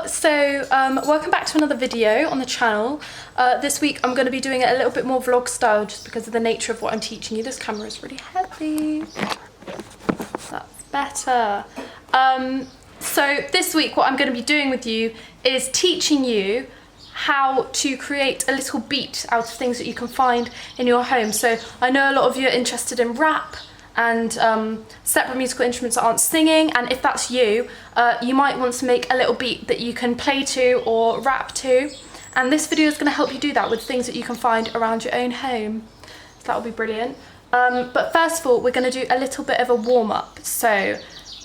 Welcome back to another video on the channel. This week I'm going to be doing it a little bit more vlog style just because of the nature of what I'm teaching you. This camera is really heavy. That's better. So this week what I'm going to be doing with you is teaching you how to create a little beat out of things that you can find in your home. So I know a lot of you are interested in rap and separate musical instruments that aren't singing, and if that's you, you might want to make a little beat that you can play to or rap to, and this video is going to help you do that with things that you can find around your own home. So that will be brilliant. But first of all, we're going to do a little bit of a warm-up, so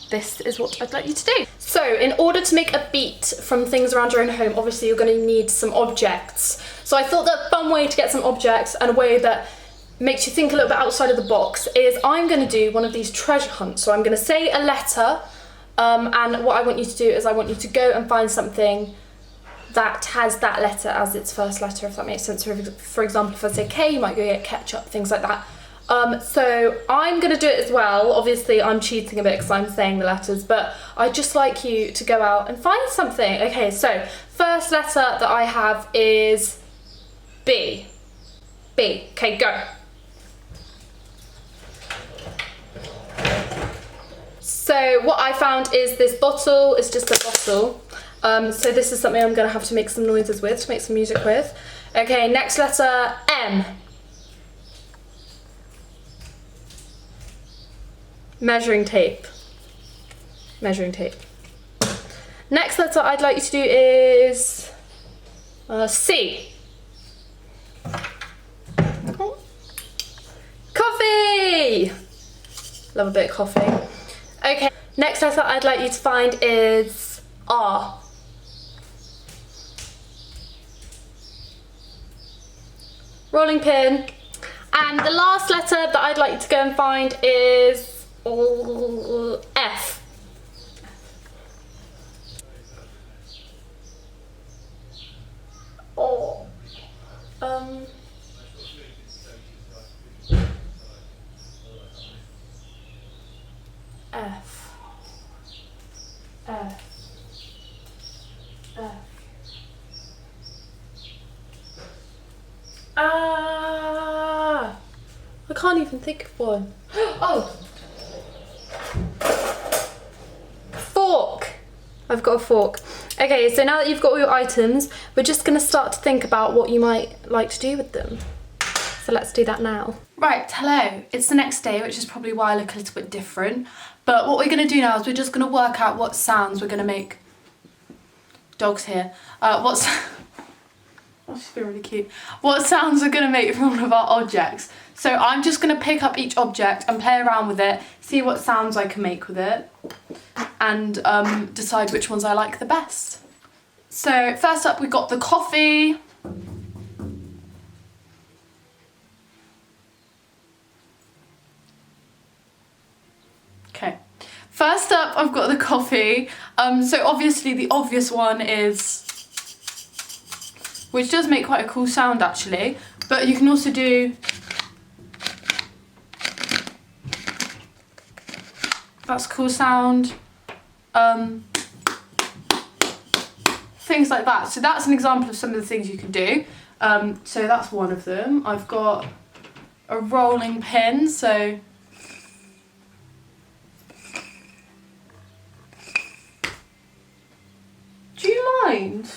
this is what I'd like you to do. So in order to make a beat from things around your own home, obviously you're going to need some objects. So I thought that a fun way to get some objects and a way that makes you think a little bit outside of the box is I'm going to do one of these treasure hunts. So I'm going to say a letter, and what I want you to do is I want you to go and find something that has that letter as its first letter, if that makes sense. So for example, if I say K, you might go get ketchup, things like that. So I'm going to do it as well. Obviously I'm cheating a bit because I'm saying the letters, but I'd just like you to go out and find something. Okay, so first letter that I have is B. B. Okay, go. So what I found is this bottle. It's just a bottle. So this is something I'm going to have to make some noises with, to make some music with. Okay, next letter, M. Measuring tape. Measuring tape. Next letter I'd like you to do is C. Coffee! Love a bit of coffee. Okay, next letter I'd like you to find is R. Rolling pin. And the last letter that I'd like you to go and find is F. Oh. F. F. F. Ah! I can't even think of one. Oh! Fork! I've got a fork. Okay, so now that you've got all your items, we're just going to start to think about what you might like to do with them. So let's do that now. Right, hello. It's the next day, which is probably why I look a little bit different. But what we're going to do now is we're just going to work out what sounds we're going to make. Dog's here. Oh, she's being really cute. What sounds we're going to make from one of our objects. So I'm just going to pick up each object and play around with it, see what sounds I can make with it, and decide which ones I like the best. So first up we've got the coffee. Okay, first up I've got the coffee. So obviously the obvious one is, which does make quite a cool sound actually, but you can also do, that's a cool sound, things like that. So that's an example of some of the things you can do. So that's one of them. I've got a rolling pin, so do you mind?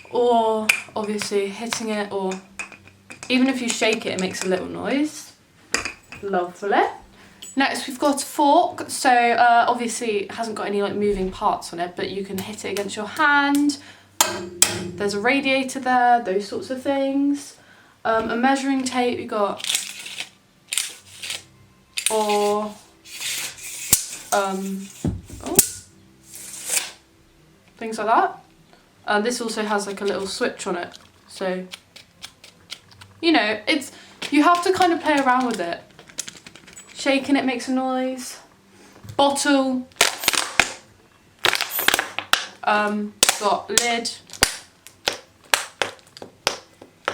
Or obviously hitting it, or even if you shake it, it makes a little noise. Lovely. Next we've got a fork. So obviously it hasn't got any like moving parts on it, but you can hit it against your hand. There's a radiator there, those sorts of things. A measuring tape you got, or things like that. This also has like a little switch on it, so you know, you have to kind of play around with it. Shaking it makes a noise. Bottle. Got lid,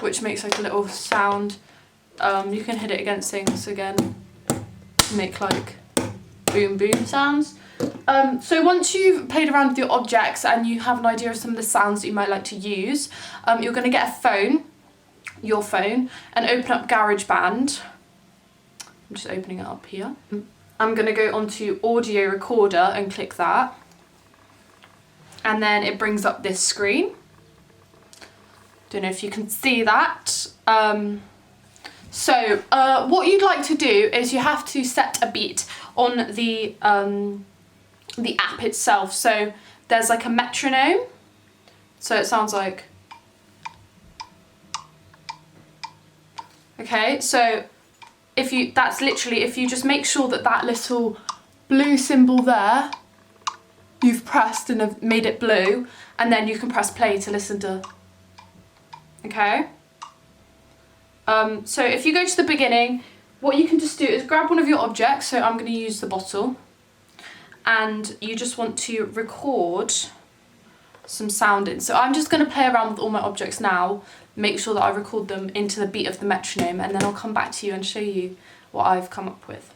which makes like a little sound. You can hit it against things again, make like boom boom sounds. So once you've played around with your objects and you have an idea of some of the sounds that you might like to use, you're going to get a phone, your phone, and open up GarageBand. I'm just opening it up here. I'm going to go onto audio recorder and click that. And then it brings up this screen. Don't know if you can see that. What you'd like to do is you have to set a beat on the app itself. So there's like a metronome. So it sounds like. Okay, so if you just make sure that that little blue symbol there, you've pressed and have made it blue, and then you can press play to listen to. Okay. So if you go to the beginning, what you can just do is grab one of your objects. So I'm going to use the bottle, and you just want to record some sound in. So I'm just going to play around with all my objects now, make sure that I record them into the beat of the metronome, and then I'll come back to you and show you what I've come up with.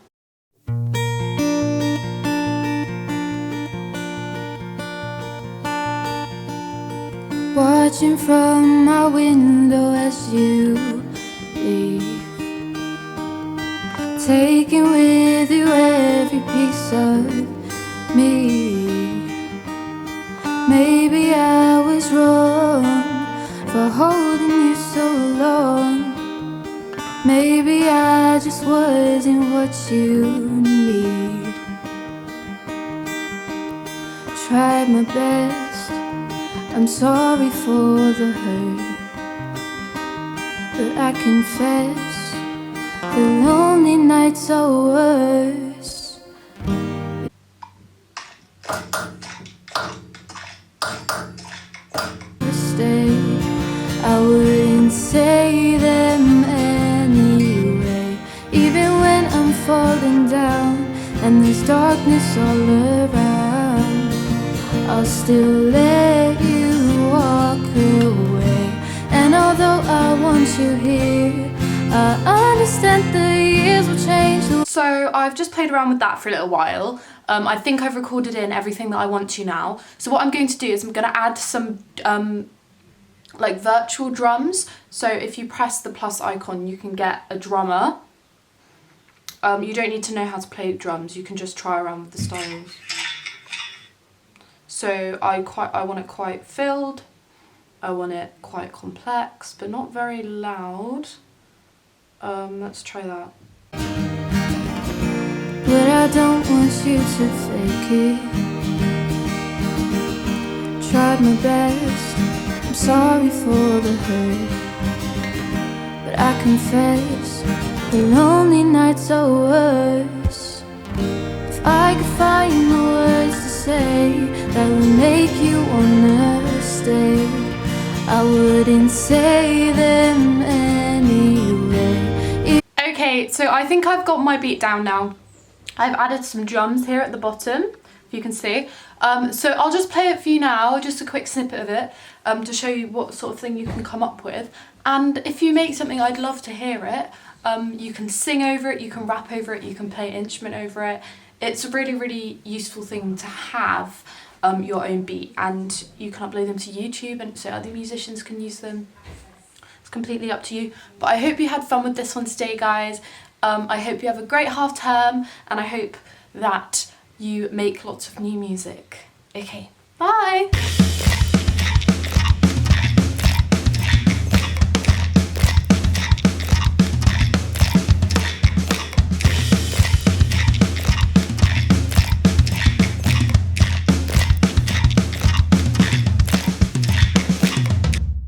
Watching from my window as you leave, taking with you every piece of me. Maybe I was wrong for holding you so long. Maybe I just wasn't what you need. Tried my best, I'm sorry for the hurt, but I confess the lonely nights are worse. Mistake, I wouldn't say them anyway. Even when I'm falling down and there's darkness all around, I'll still let you walk away. And although I want you here, I understand the years will change the. So I've just played around with that for a little while. I think I've recorded in everything that I want to now. So what I'm going to do is I'm going to add some like virtual drums. So if you press the plus icon, you can get a drummer. You don't need to know how to play drums. You can just try around with the styles. So I want it quite filled. I want it quite complex, but not very loud. Let's try that. But I don't want you to fake it. Tried my best, I'm sorry for the hurt, but I confess the lonely nights are worse. If I could find the words to say that would make you wanna stay, I wouldn't say them anyway. Okay, so I think I've got my beat down now. I've added some drums here at the bottom, if you can see. So I'll just play it for you now, just a quick snippet of it, to show you what sort of thing you can come up with. And if you make something, I'd love to hear it. You can sing over it, you can rap over it, you can play an instrument over it. It's a really, really useful thing to have your own beat, and you can upload them to YouTube and so other musicians can use them. It's completely up to you. But I hope you had fun with this one today, guys. I hope you have a great half term, and I hope that you make lots of new music. Okay, bye!